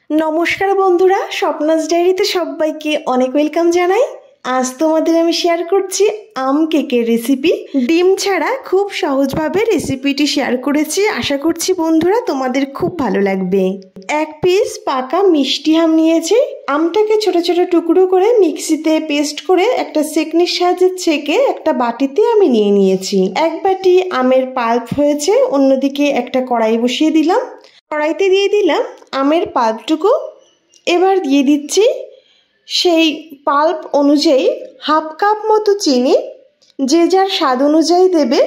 নমস্কার বন্ধুরা, স্বপ্নাস ডায়েরিতে সবাইকে অনেক ওয়েলকাম জানাই। আজ তোমাদের আমি শেয়ার করছি আম কেকের রেসিপি। ডিম ছাড়া খুব সহজভাবে রেসিপিটি শেয়ার করেছি। আশা করছি বন্ধুরা তোমাদের খুব ভালো লাগবে। এক পিস পাকা মিষ্টি আম নিয়েছি। আমটাকে ছোট ছোট টুকরো করে মিক্সিতে পেস্ট করে একটা সেকনির সাহায্যে ছেঁকে একটা বাটিতে আমি নিয়ে নিয়েছি। এক বাটি আমের পাল্প হয়েছে। অন্যদিকে একটা কড়াই বসিয়ে দিলাম। কড়াইতে দিয়ে দিলাম আমের পাল্পটুকু। এবার দিয়ে দিচ্ছি সেই পাল্প অনুযায়ী হাফ কাপ মতো চিনি। যে যার স্বাদ অনুযায়ী দেবে।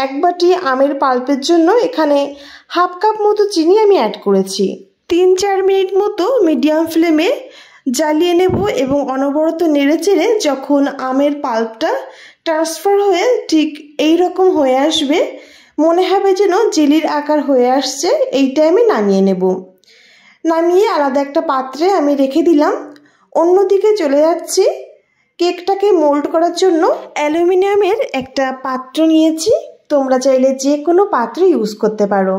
এক বাটি আমের পাল্পের জন্য এখানে হাফ কাপ মতো চিনি আমি অ্যাড করেছি। 3-4 মিনিট মতো মিডিয়াম ফ্লেমে জ্বালিয়ে নেব এবং অনবরত নেড়েচেড়ে যখন আমের পাল্পটা ট্রান্সফার হয়ে ঠিক এই রকম হয়ে আসবে, মনে হবে যেন জেলির আকার হয়ে আসছে, এই টাইমে নামিয়ে নেব। নামিয়ে আলাদা একটা পাত্রে আমি রেখে দিলাম। অন্যদিকে চলে যাচ্ছি কেকটাকে মোল্ড করার জন্য। অ্যালুমিনিয়ামের একটা পাত্র নিয়েছি, তোমরা চাইলে যে কোনো পাত্র ইউজ করতে পারো।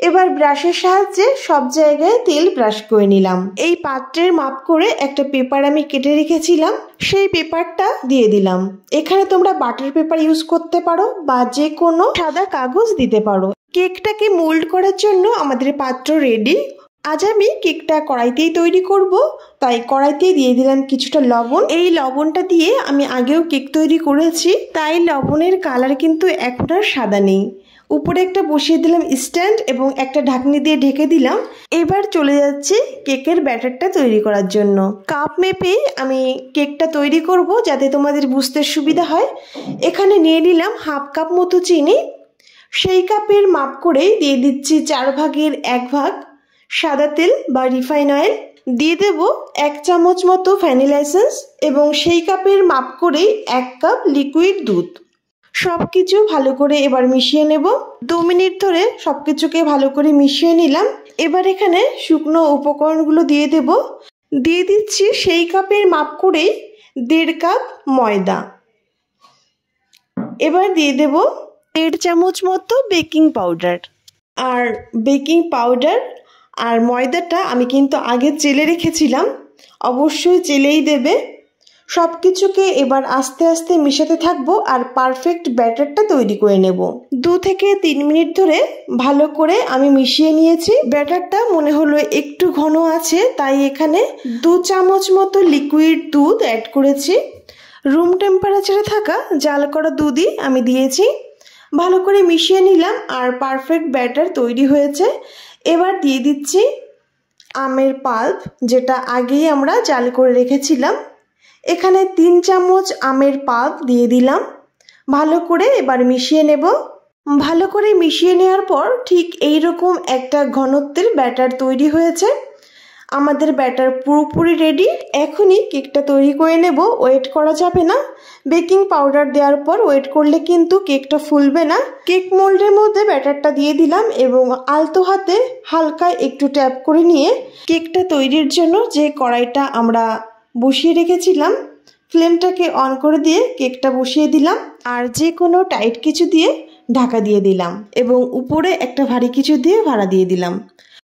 এবার ব্রাশের সাহায্যে সব জায়গায় তেল ব্রাশ করে নিলাম। এই পাত্রের মাপ করে একটা পেপার আমি কেটে রেখেছিলাম, সেই পেপারটা দিয়ে দিলাম। এখানে তোমরা বাটার পেপার ইউজ করতে পারো বা যে কোনো সাদা কাগজ দিতে পারো। কেকটাকে মোল্ড করার জন্য আমাদের পাত্র রেডি। আজ আমি কেকটা কড়াইতেই তৈরি করব, তাই কড়াইতে দিয়ে দিলাম কিছুটা লবণ। এই লবণটা দিয়ে আমি আগেও কেক তৈরি করেছি, তাই লবণের কালার কিন্তু এখন আর সাদা নেই। উপরে একটা বসিয়ে দিলাম স্ট্যান্ড এবং একটা ঢাকনি দিয়ে ঢেকে দিলাম। এবার চলে যাচ্ছি কেকের ব্যাটারটা তৈরি করার জন্য। কাপ মেপে আমি কেকটা তৈরি করব যাতে তোমাদের বুঝতে সুবিধা হয়। এখানে নিয়ে নিলাম হাফ কাপ মতো চিনি। সেই কাপের মাপ করেই দিয়ে দিচ্ছি 4 ভাগের 1 ভাগ সাদা তেল বা রিফাইন অয়েল। দিয়ে দেব 1 চামচ মতো ভ্যানিলা এসেন্স এবং সেই কাপের মাপ করেই 1 কাপ লিকুইড দুধ। সবকিছু ভালো করে এবার মিশিয়ে নেব। 2 মিনিট ধরে সবকিছুকে ভালো করে মিশিয়ে নিলাম। এবার এখানে শুকনো উপকরণগুলো দিয়ে দেব। দিয়ে দিচ্ছি সেই কাপের মাপ করেই 1.5 কাপ ময়দা। এবার দিয়ে দেব 1.5 চামচ মতো বেকিং পাউডার। আর বেকিং পাউডার আর ময়দাটা আমি কিন্তু আগে চেলে রেখেছিলাম, অবশ্যই চেলেই দেবে। সব কিছুকে এবার আস্তে আস্তে মিশাতে থাকবো আর পারফেক্ট ব্যাটারটা তৈরি করে নেব। 2 থেকে 3 মিনিট ধরে ভালো করে আমি মিশিয়ে নিয়েছি। ব্যাটারটা মনে হলো একটু ঘন আছে, তাই এখানে 2 চামচ মতো লিকুইড দুধ অ্যাড করেছি। রুম টেম্পারেচারে থাকা জাল করা দুধই আমি দিয়েছি। ভালো করে মিশিয়ে নিলাম আর পারফেক্ট ব্যাটার তৈরি হয়েছে। এবার দিয়ে দিচ্ছি আমের পাল্প, যেটা আগেই আমরা জাল করে রেখেছিলাম। এখানে 3 চামচ আমের পাল্প দিয়ে দিলাম। ভালো করে এবার মিশিয়ে নেব। ভালো করে মিশিয়ে নেওয়ার পর ঠিক এই রকম একটা ঘনত্বের ব্যাটার তৈরি হয়েছে। আমাদের ব্যাটার পুরোপুরি রেডি। এখনই কেকটা তৈরি করে নেব, ওয়েট করা যাবে না। বেকিং পাউডার দেওয়ার পর ওয়েট করলে কিন্তু কেকটা ফুলবে না। কেক মোল্ডের মধ্যে ব্যাটারটা দিয়ে দিলাম এবং আলতো হাতে হালকা একটু ট্যাপ করে নিয়ে কেকটা তৈরির জন্য যে কড়াইটা আমরা বসিয়ে রেখেছিলাম, ফ্লেমটাকে অন করে দিয়ে কেকটা বসিয়ে দিলাম আর যে কোনো টাইট কিছু দিয়ে ঢাকা দিয়ে দিলাম এবং উপরে একটা ভারী কিছু দিয়ে ভাড়া দিয়ে দিলাম।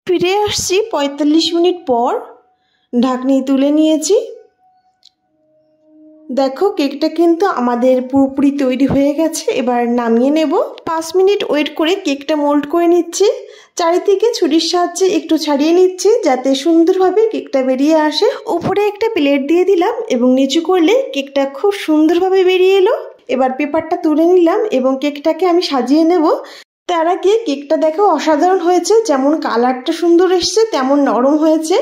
ফিরে আসছি 45 মিনিট পর। ঢাকনি তুলে নিয়েছি। দেখো কেকটা কিন্তু আমাদের পুরোপুরি তৈরি হয়ে গেছে। এবার নামিয়ে নেব। 5 মিনিট ওয়েট করে কেকটা মোল্ড করে নিচ্ছি। চারিদিকে ছুরির সাহায্যে একটু ছাড়িয়ে নিচ্ছি যাতে সুন্দরভাবে কেকটা বেরিয়ে আসে। উপরে একটা প্লেট দিয়ে দিলাম এবং নিচু করলে কেকটা খুব সুন্দরভাবে বেরিয়ে এলো। এবার পেপারটা তুলে নিলাম এবং কেকটাকে আমি সাজিয়ে নেব। তার আগে কেকটা দেখো অসাধারণ হয়েছে, যেমন কালারটা সুন্দর এসছে তেমন নরম হয়েছে,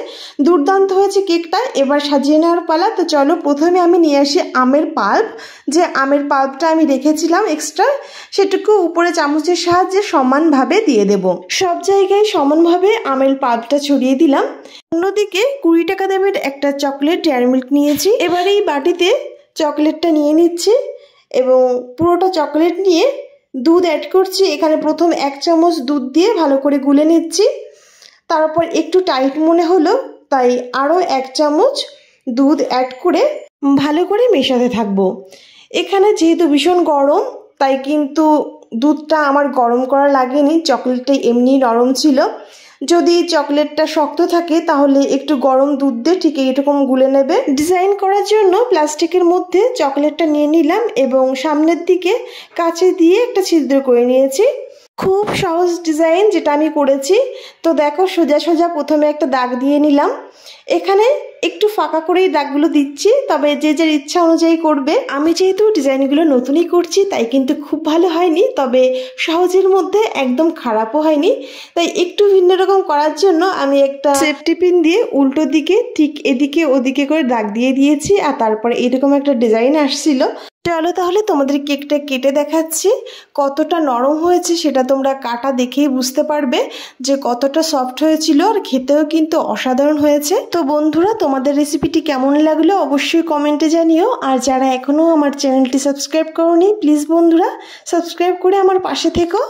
দুর্দান্ত হয়েছে কেকটা। এবার সাজিয়ে নেওয়ার পালা। তো চলো প্রথমে আমি নিয়ে আসি আমের পাল্প। যে আমের পাল্পটা আমি রেখেছিলাম এক্সট্রা, সেটুকু উপরে চামচের সাহায্যে সমানভাবে দিয়ে দেব। সব জায়গায় সমানভাবে আমের পাল্পটা ছড়িয়ে দিলাম। অন্যদিকে 20 টাকা দামের একটা চকলেট ডেয়ারি মিল্ক নিয়েছি। এবার এই বাটিতে চকলেটটা নিয়ে নিচ্ছি এবং পুরোটা চকলেট নিয়ে দুধ অ্যাড করছি। এখানে প্রথম 1 চামচ দুধ দিয়ে ভালো করে গুলে নিচ্ছি। তারপর একটু টাইট মনে হলো তাই আরও 1 চামচ দুধ অ্যাড করে ভালো করে মেশাতে থাকবো। এখানে যেহেতু ভীষণ গরম, তাই কিন্তু দুধটা আমার গরম করা লাগেনি, চকলেটটা এমনি নরম ছিল। যদি চকলেটটা শক্ত থাকে তাহলে একটু গরম দুধ দিয়ে ঠিক এরকম গুলে নেবে। ডিজাইন করার জন্য প্লাস্টিকের মধ্যে চকলেটটা নিয়ে নিলাম এবং সামনের দিকে কাঁচি দিয়ে একটা ছিদ্র করে নিয়েছি। খুব সহজ ডিজাইন যেটা আমি করেছি। তো দেখো সোজা সোজা প্রথমে একটা দাগ দিয়ে নিলাম। এখানে একটু ফাঁকা করেই দাগগুলো দিচ্ছি, তবে যে যার ইচ্ছা অনুযায়ী করবে। আমি যেহেতু ডিজাইনগুলো নতুনই করছি তাই কিন্তু খুব ভালো হয়নি, তবে সহজের মধ্যে একদম খারাপও হয়নি। তাই একটু ভিন্ন রকম করার জন্য আমি একটা সেফটি পিন দিয়ে উল্টো দিকে ঠিক এদিকে ওদিকে করে দাগ দিয়ে দিয়েছি, আর তারপরে এরকম একটা ডিজাইন আসছিল। চলো তাহলে তোমাদের কেকটা কেটে দেখাচ্ছি। কতটা নরম হয়েছে সেটা তোমরা কাটা দেখেই বুঝতে পারবে যে কতটা সফট হয়েছিল, আর খেতেও কিন্তু অসাধারণ হয়েছে। তো বন্ধুরা, তোমাদের রেসিপিটি কেমন লাগলো অবশ্যই কমেন্টে জানিও। আর যারা এখনো আমার চ্যানেলটি সাবস্ক্রাইব করোনি, প্লিজ বন্ধুরা সাবস্ক্রাইব করে আমার পাশে থেকো।